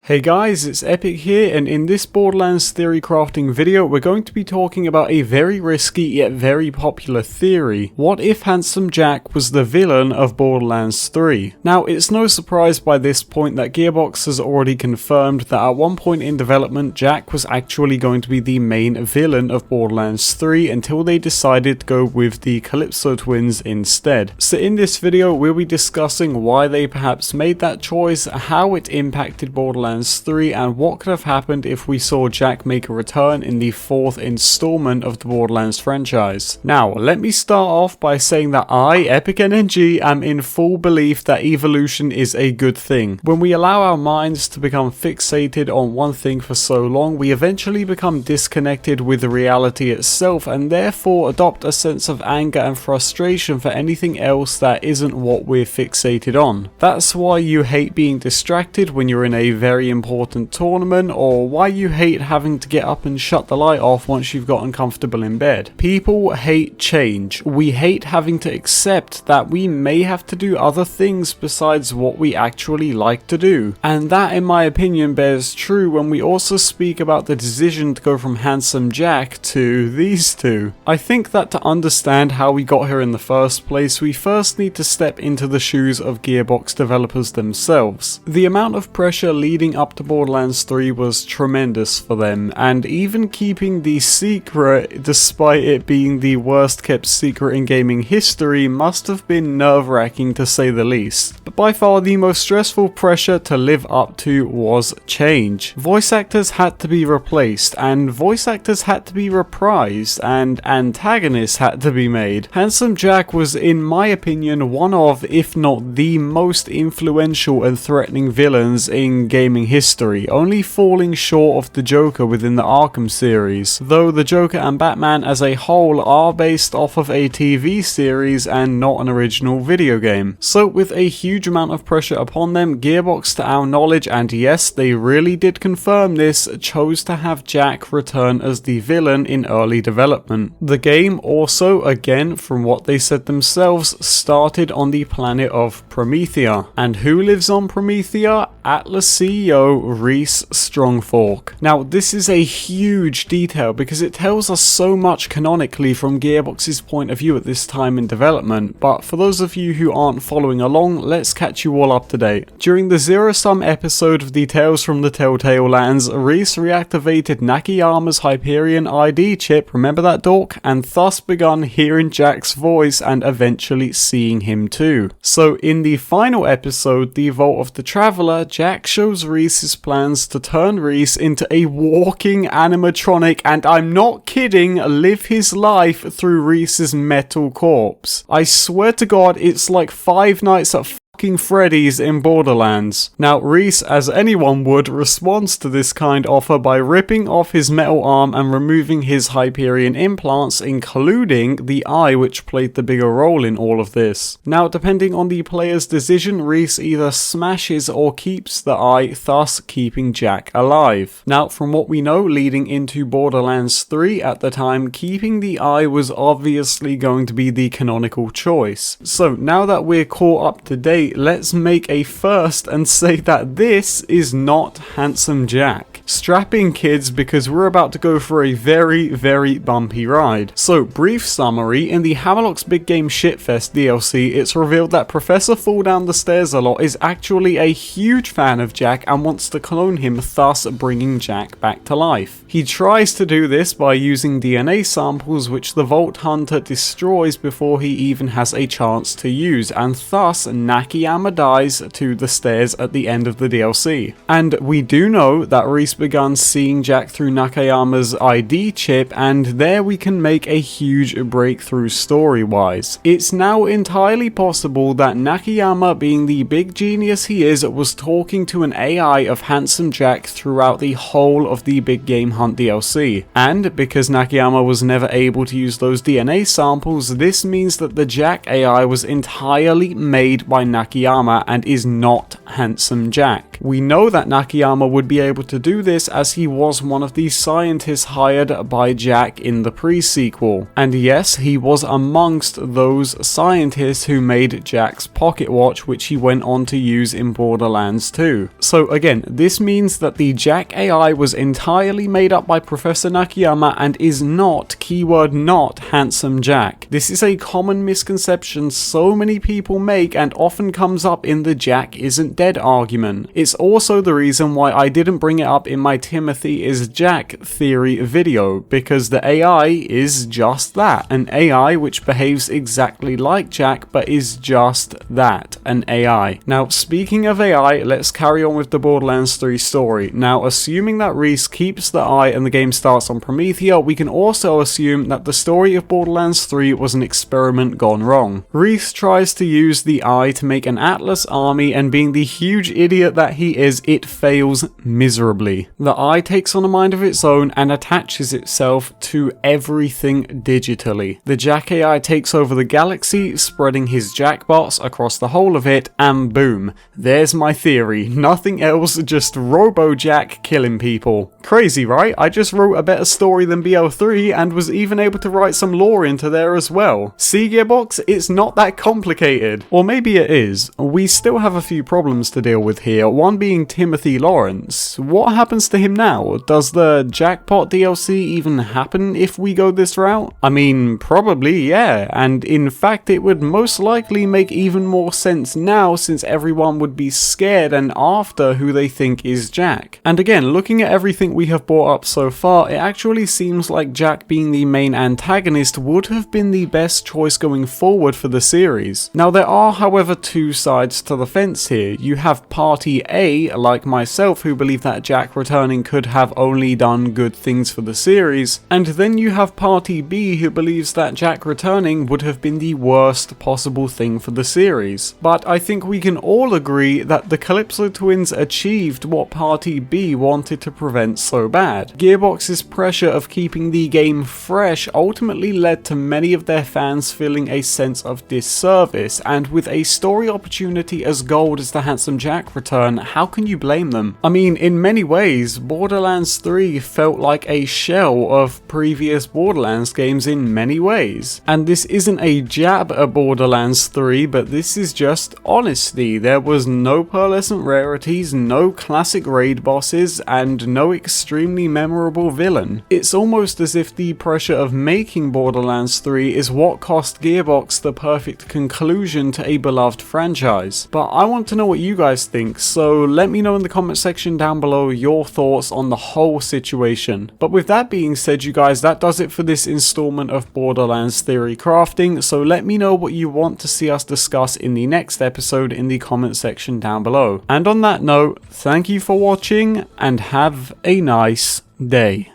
Hey guys, it's Epic here, and in this Borderlands theory crafting video we're going to be talking about a very risky yet very popular theory. What if Handsome Jack was the villain of Borderlands 3? Now, it's no surprise by this point that Gearbox has already confirmed that at one point in development Jack was actually going to be the main villain of Borderlands 3 until they decided to go with the Calypso twins instead. So in this video we'll be discussing why they perhaps made that choice, how it impacted Borderlands 3, and what could have happened if we saw Jack make a return in the fourth installment of the Borderlands franchise. Now, let me start off by saying that I, EpicNNG, am in full belief that evolution is a good thing. When we allow our minds to become fixated on one thing for so long, we eventually become disconnected with the reality itself and therefore adopt a sense of anger and frustration for anything else that isn't what we're fixated on. That's why you hate being distracted when you're in a very important tournament, or why you hate having to get up and shut the light off once you've gotten comfortable in bed. People hate change. We hate having to accept that we may have to do other things besides what we actually like to do. And that, in my opinion, bears true when we also speak about the decision to go from Handsome Jack to these two. I think that to understand how we got here in the first place, we first need to step into the shoes of Gearbox developers themselves. The amount of pressure leading up to Borderlands 3 was tremendous for them, and even keeping the secret, despite it being the worst kept secret in gaming history, must have been nerve-wracking to say the least. But by far the most stressful pressure to live up to was change. Voice actors had to be replaced, and voice actors had to be reprised, and antagonists had to be made. Handsome Jack was, in my opinion, one of, if not the most influential and threatening villains in gaming history, only falling short of the Joker within the Arkham series, though the Joker and Batman as a whole are based off of a TV series and not an original video game. So with a huge amount of pressure upon them, Gearbox, to our knowledge, and yes, they really did confirm this, chose to have Jack return as the villain in early development. The game also, again from what they said themselves, started on the planet of Promethea. And who lives on Promethea? Atlas CEO Rhys Strongfork. Now, this is a huge detail because it tells us so much canonically from Gearbox's point of view at this time in development, but for those of you who aren't following along, let's catch you all up to date. During the zero-sum episode of the Tales from the Telltale Lands, Rhys reactivated Nakayama's Hyperion ID chip, remember that, dork? And thus begun hearing Jack's voice and eventually seeing him too. So in the final episode, The Vault of the Traveler, Jack shows Rhys his plans to turn Rhys into a walking animatronic, and I'm not kidding, live his life through Rhys's metal corpse. I swear to God, it's like Five Nights at Freddy's in Borderlands. Now, Rhys, as anyone would, responds to this kind offer by ripping off his metal arm and removing his Hyperion implants, including the eye, which played the bigger role in all of this. Now, depending on the player's decision, Rhys either smashes or keeps the eye, thus keeping Jack alive. Now, from what we know leading into Borderlands 3 at the time, keeping the eye was obviously going to be the canonical choice. So now that we're caught up to date, let's make a first and say that this is not Handsome Jack. Strap in, kids, because we're about to go for a very, very bumpy ride. So, brief summary, in the Hammerlock's Big Game Shitfest DLC, it's revealed that Professor Fall Down the Stairs a Lot is actually a huge fan of Jack and wants to clone him, thus bringing Jack back to life. He tries to do this by using DNA samples which the Vault Hunter destroys before he even has a chance to use, and thus Nakayama dies to the stairs at the end of the DLC. And we do know that Rhys begun seeing Jack through Nakayama's ID chip, and there we can make a huge breakthrough story-wise. It's now entirely possible that Nakayama, being the big genius he is, was talking to an AI of Handsome Jack throughout the whole of the Big Game Hunt DLC. And because Nakayama was never able to use those DNA samples, this means that the Jack AI was entirely made by Nakayama and is not Handsome Jack. We know that Nakayama would be able to do this as he was one of the scientists hired by Jack in the pre-sequel. And yes, he was amongst those scientists who made Jack's pocket watch, which he went on to use in Borderlands 2. So again, this means that the Jack AI was entirely made up by Professor Nakayama and is not, keyword not, handsome Jack. This is a common misconception so many people make and often comes up in the Jack isn't dead argument. It's also the reason why I didn't bring it up in my Timothy is Jack theory video, because the AI is just that, an AI which behaves exactly like Jack but is just that, an AI. Now speaking of AI, let's carry on with the Borderlands 3 story. Now assuming that Rhys keeps the eye and the game starts on Promethea, we can also assume that the story of Borderlands 3 was an experiment gone wrong. Rhys tries to use the eye to make an Atlas army, and being the huge idiot that he is, it fails miserably. The eye takes on a mind of its own and attaches itself to everything digitally. The Jack AI takes over the galaxy, spreading his Jackbots across the whole of it, and boom, there's my theory. Nothing else, just Robo-Jack killing people. Crazy, right? I just wrote a better story than BL3 and was even able to write some lore into there as well. See, Gearbox, it's not that complicated. Or maybe it is. We still have a few problems to deal with here, one being Timothy Lawrence. What happens to him now? Does the Jackpot DLC even happen if we go this route? I mean, probably yeah, and in fact it would most likely make even more sense now since everyone would be scared and after who they think is Jack. And again, looking at everything we have brought up so far, it actually seems like Jack being the main antagonist would have been the best choice going forward for the series. Now there are however two sides to the fence here. You have Party A, like myself, who believe that Jack returning could have only done good things for the series, and then you have Party B who believes that Jack returning would have been the worst possible thing for the series. But I think we can all agree that the Calypso twins achieved what Party B wanted to prevent so bad. Gearbox's pressure of keeping the game fresh ultimately led to many of their fans feeling a sense of disservice, and with a story opportunity as gold as the Handsome Jack return, how can you blame them? I mean, in many ways, Borderlands 3 felt like a shell of previous Borderlands games in many ways. And this isn't a jab at Borderlands 3, but this is just honesty. There was no pearlescent rarities, no classic raid bosses, and no extremely memorable villain. It's almost as if the pressure of making Borderlands 3 is what cost Gearbox the perfect conclusion to a beloved franchise. But I want to know what you guys think, so let me know in the comment section down below your thoughts on the whole situation. But with that being said, you guys, that does it for this installment of Borderlands Theory Crafting, so let me know what you want to see us discuss in the next episode in the comment section down below. And on that note, thank you for watching and have a nice day.